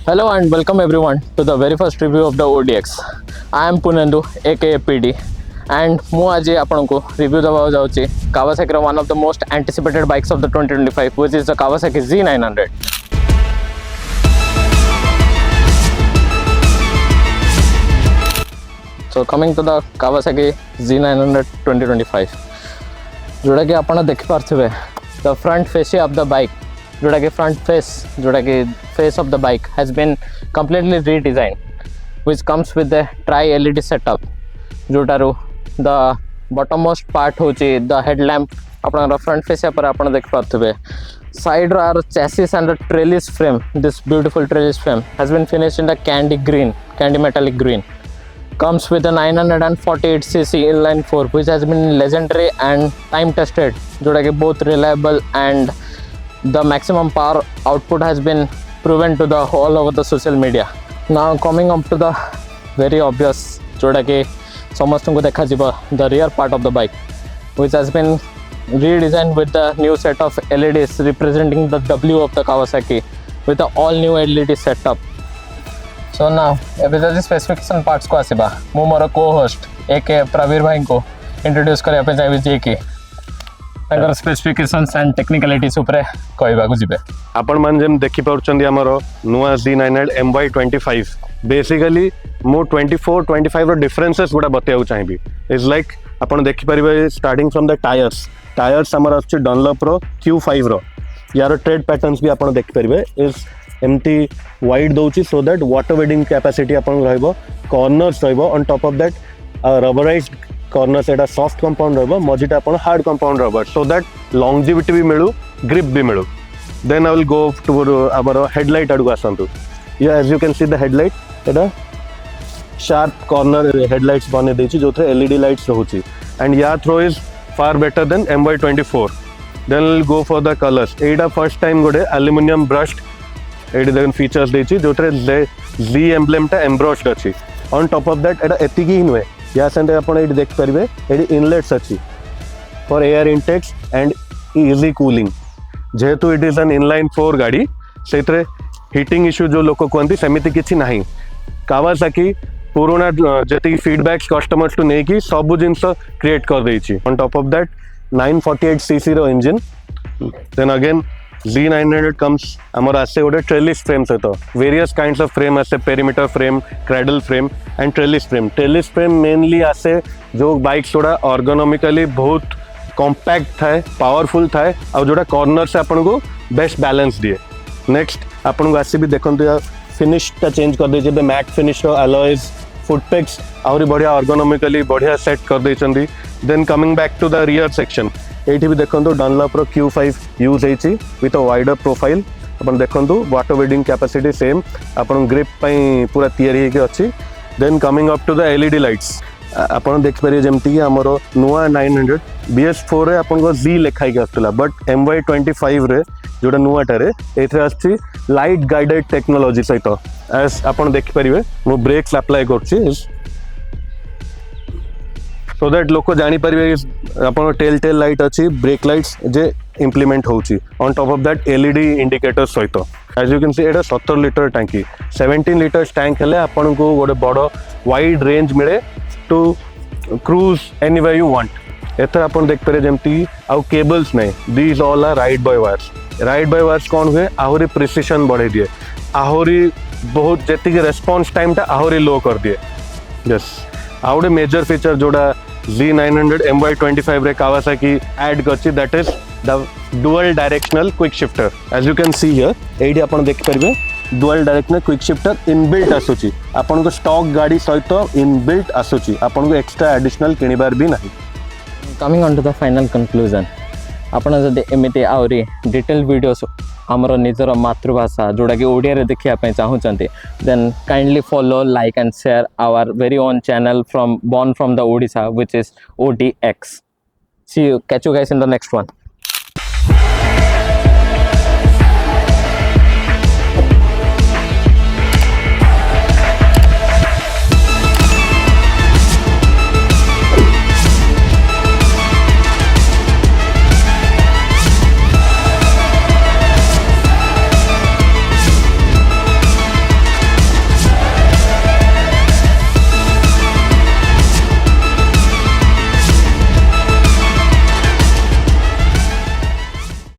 Hello and welcome everyone to the very first review of the ODX. I am Punendu aka PD and ମୁଁ ଆଜି ଆପଣଙ୍କୁ review ଦେବାକୁ ଯାଉଛି Kawasakiର one of the most anticipated bikes of the 2025 which is the Kawasaki Z900. So coming to the Kawasaki Z900 2025 जोड़ा कि आपण देख पार्थिबे the front fascia of the bike जोड़ा कि front face जोड़ा कि face of the bike has been completely redesigned which comes with the tri LED setup जोटारू the bottommost part होची the headlamp आपण front fascia पर आपण देख पार्थिबे side row chassis and the trellis frame this beautiful trellis frame has been finished in the candy metallic green. Comes with a 948cc inline 4 which has been legendary and time tested जोड़ा कि both reliable and the maximum power output has been proven to the all over the social media. Now coming up to the very obvious जोड़ा कि समस्त को देखा जीवा the rear part of the bike which has been redesigned with the new set of LEDs representing the W of the Kawasaki with the all new LED setup. So now ଏବେ ଯଦି specification parts को आसिबा मु मोर co-host एके प्रवीर भाई को introduce करबा पे चाहिबी जे कि ताकर specifications and technicalities ऊपर कहबा को जिबे आपण मान जेम देखि पाउछंदी हमरो नुआ Z900 MY25 बेसिकली मो 24 25 रो डिफरेंसेस गुडा बतेउ चाहिबी इज लाइक आपण देखि परिबे स्टार्टिंग फ्रॉम द टायर्स हमर अछि डनलॉप रो Q5 रो यार ट्रेड पैटर्न्स भी आपण देखि परिबे इज एमती वाइड दउची so that water wading capacity अपन रहबो कॉर्नर्स रहबो on top of that rubberized corners एटा सॉफ्ट कंपाउंड रहबो मजिटा अपन हार्ड कंपाउंड रहबो सो दैट लॉन्जिविटी भी मिलू ग्रिप भी मिलू then I will go to our headlight अडु आसंतु या as you can see the headlight एटा शार्प कॉर्नर हेडलाइट्स बने देची जोथरे एलईडी लाइट्स रहउची एंड या throw is far better than MY24 then will go for the colours एटा फर्स्ट टाइम गोडे एल्युमिनियम ब्रश्ड एटी देखन फीचर्स देची जोथरे Z एम्ब्लेम टा एम्ब्रॉस्ड अछि ऑन टॉप ऑफ दैट एटा एतिकी ही नुए या संते आपण एटी देख परिबे एटी इनलेट्स अछि for air intakes and easy cooling जेहेतु इट इज एन इनलाइन 4 गाड़ी सेतरे हीटिंग इश्यू जो लोक कोंती समिति किछि नाही कावासाकी पुराना जति फीडबैक्स कस्टमर्स टू नै कि सब जिंस क्रिएट कर देछि on top of that 948cc रो engine then again Z900 comes amar ase oda trellis frame सहित various kinds of frame ase perimeter frame cradle frame and trellis frame mainly ase जो bikes थोड़ा ergonomically बहुत compact थाए powerful थाए और जोड़ा corner से अपन को best balance दिए next अपन को आसे भी देखंतु या finish टा चेंज कर दे जे मैट फिनिश रो alloys foot pegs और बढ़िया ergonomically बढ़िया सेट कर दे चंदी then coming back to the rear section एठी भी देखंतु डनलॉप रो Q5 यूज हेची विथ अ वाइडर प्रोफाइल अपन देखंतु वाटर वेडिंग कैपेसिटी सेम अपन ग्रिप पई पूरा तयारी हेके अछि then coming up to the LED lights अपन देख परिए जेमति कि हमरो नुआ 900 BS4 रे अपन को Z लिखाई के आस्तला बट MY25 रे जोडा नुआ टारे एथरे अछि लाइट गाइडेड टेक्नोलॉजी सहित एज अपन देख परिबे मो ब्रेक्स अप्लाई करछि सो दैट लोक जानी परिबे अपन टेल लाइट अच्छी ब्रेक लाइट्स जे इम्प्लीमेंट होची on top of that LED indicators सहित as you can C Etah 17 litre टैंकी 17 लीटर टैंक हेले अपन को गोटे बड़ वाइड रेंज मिले to cruise anywhere you want एथर अपन देख पारे जेमती आउ केबल्स नै these all are ride by wires कोन हुए आहुरी प्रिसिशन बढ़े दिए आहुरी बहुत जेति के रेस्पॉन्स टाइम टा आहुरी लो कर दिए यस आउडे मेजर फीचर जोड़ा Z900 MY25 रे Kawasaki ऐड करछि that is the dual directional quick shifter as you can see here एडी आपण देख परिबे dual directional quick shifter inbuilt आसुची आपण को स्टॉक गाड़ी सहित इनबिल्ट आसुची आपण को एक्स्ट्रा एडिशनल किनिबार भी नाही coming on to the final conclusion आपण जदि एमिति आउरी डिटेल वीडियोस हमरो निजर मातृभाषा जोड़ा कि ओडिया रे देखिया पे चाहूचंती then kindly follow like and share our very own channel born from the Odisha which is ODX. See you, catch you guys in the next one.